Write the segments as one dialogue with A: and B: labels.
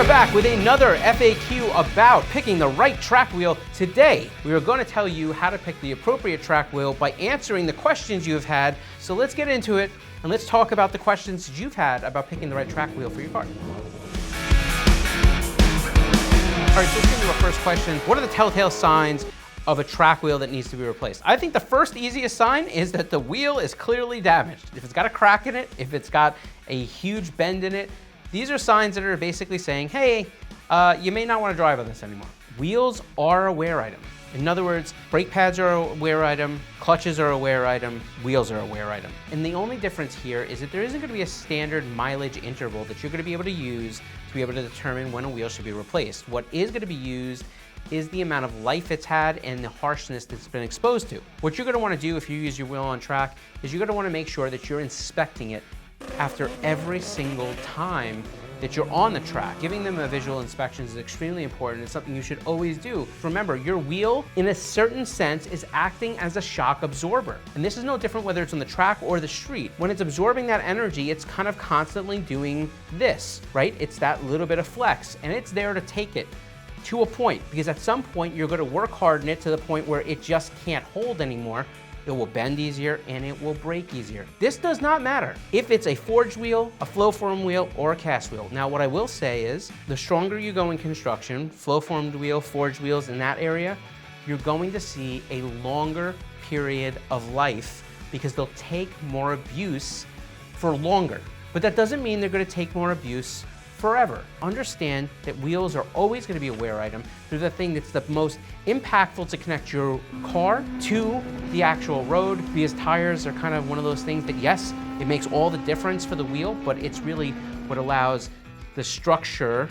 A: are back with another FAQ about picking the right track wheel. Today, we are going to tell you how to pick the appropriate track wheel by answering the questions you have had. So let's get into it and let's talk about the questions you've had about picking the right track wheel for your car. All right, so let's get into our first question. What are the telltale signs of a track wheel that needs to be replaced? I think the first easiest sign is that the wheel is clearly damaged. If it's got a crack in it, if it's got a huge bend in it, these are signs that are basically saying, hey, you may not want to drive on this anymore. Wheels are a wear item. In other words, brake pads are a wear item, clutches are a wear item, wheels are a wear item. And the only difference here is that there isn't going to be a standard mileage interval that you're going to be able to use to be able to determine when a wheel should be replaced. What is going to be used is the amount of life it's had and the harshness that's been exposed to. What you're going to want to do if you use your wheel on track is you're going to want to make sure that you're inspecting it after every single time that you're on the track. Giving them a visual inspection is extremely important. It's something you should always do. Remember, your wheel, in a certain sense, is acting as a shock absorber. And this is no different whether it's on the track or the street. When it's absorbing that energy, it's kind of constantly doing this, right? It's that little bit of flex, and it's there to take it to a point, because at some point you're going to work harden it to the point where it just can't hold anymore. It will bend easier and it will break easier. This does not matter if it's a forged wheel, a flow-formed wheel, or a cast wheel. Now, what I will say is the stronger you go in construction, flow-formed wheel, forged wheels in that area, you're going to see a longer period of life because they'll take more abuse for longer. But that doesn't mean they're going to take more abuse forever. Understand that wheels are always going to be a wear item. They're the thing that's the most impactful to connect your car to the actual road, because tires are kind of one of those things that, yes, it makes all the difference for the wheel, but it's really what allows the structure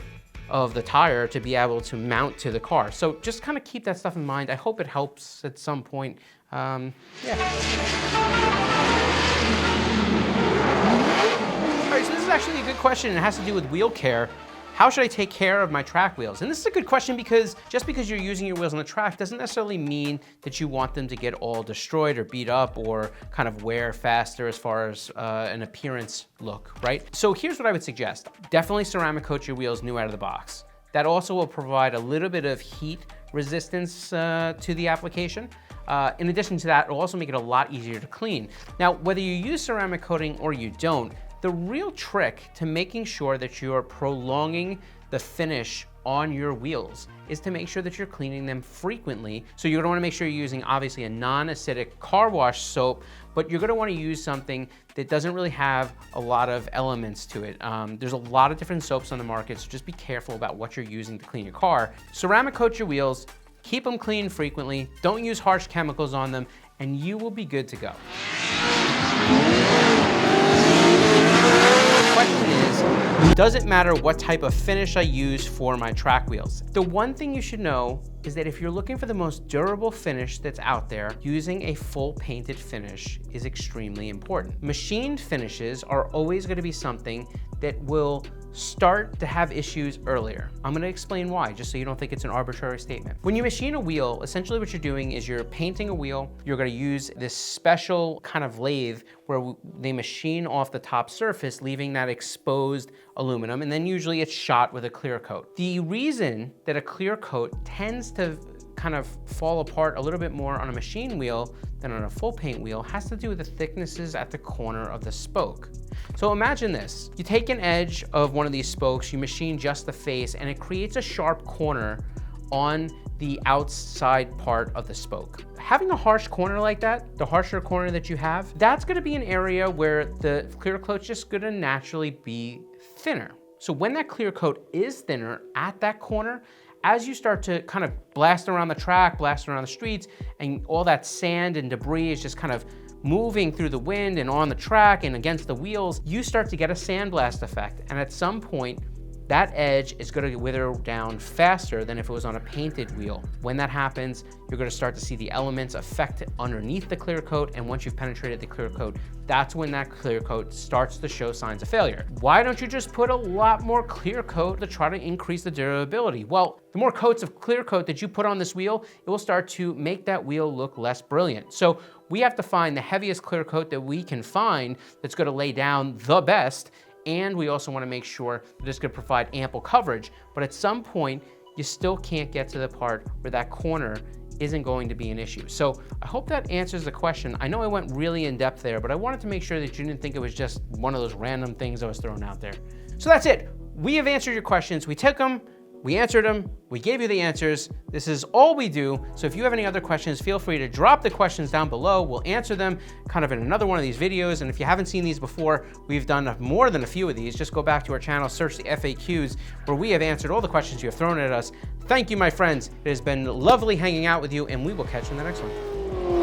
A: of the tire to be able to mount to the car. So just kind of keep that stuff in mind. I hope it helps at some point. All right, so this is actually a good question, and it has to do with wheel care. How should I take care of my track wheels? And this is a good question because just because you're using your wheels on the track doesn't necessarily mean that you want them to get all destroyed or beat up or kind of wear faster as far as an appearance look, right? So here's what I would suggest. Definitely ceramic coat your wheels new out of the box. That also will provide a little bit of heat resistance to the application. In addition to that, it'll also make it a lot easier to clean. Now, whether you use ceramic coating or you don't, the real trick to making sure that you're prolonging the finish on your wheels is to make sure that you're cleaning them frequently. So you're gonna wanna make sure you're using obviously a non-acidic car wash soap, but you're gonna wanna use something that doesn't really have a lot of elements to it. There's a lot of different soaps on the market, so just be careful about what you're using to clean your car. Ceramic coat your wheels, keep them clean frequently, don't use harsh chemicals on them, and you will be good to go. The question is, does it matter what type of finish I use for my track wheels? The one thing you should know is that if you're looking for the most durable finish that's out there, using a full painted finish is extremely important. Machined finishes are always going to be something that will start to have issues earlier. I'm going to explain why, just so you don't think it's an arbitrary statement. When you machine a wheel, essentially what you're doing is you're painting a wheel. You're going to use this special kind of lathe where they machine off the top surface, leaving that exposed aluminum, and then usually it's shot with a clear coat. The reason that a clear coat tends to kind of fall apart a little bit more on a machine wheel than on a full paint wheel has to do with the thicknesses at the corner of the spoke. So imagine this, you take an edge of one of these spokes, you machine just the face, and it creates a sharp corner on the outside part of the spoke. Having a harsh corner like that, the harsher corner that you have, that's gonna be an area where the clear coat's just gonna naturally be thinner. So when that clear coat is thinner at that corner, as you start to kind of blast around the track, blast around the streets, and all that sand and debris is just kind of moving through the wind and on the track and against the wheels, you start to get a sandblast effect. And at some point, that edge is going to wither down faster than if it was on a painted wheel. When that happens, you're going to start to see the elements affect underneath the clear coat, and once you've penetrated the clear coat, that's when that clear coat starts to show signs of failure. Why don't you just put a lot more clear coat to try to increase the durability? Well, the more coats of clear coat that you put on this wheel, it will start to make that wheel look less brilliant. So we have to find the heaviest clear coat that we can find that's going to lay down the best and we also want to make sure that it's going to provide ample coverage. But at some point, you still can't get to the part where that corner isn't going to be an issue. So I hope that answers the question. I know I went really in depth there, but I wanted to make sure that you didn't think it was just one of those random things I was throwing out there. So that's it. We have answered your questions. We took them, we answered them, we gave you the answers. This is all we do. So if you have any other questions, feel free to drop the questions down below. We'll answer them kind of in another one of these videos. And if you haven't seen these before, we've done more than a few of these. Just go back to our channel, search the FAQs, where we have answered all the questions you have thrown at us. Thank you, my friends. It has been lovely hanging out with you, and we will catch you in the next one.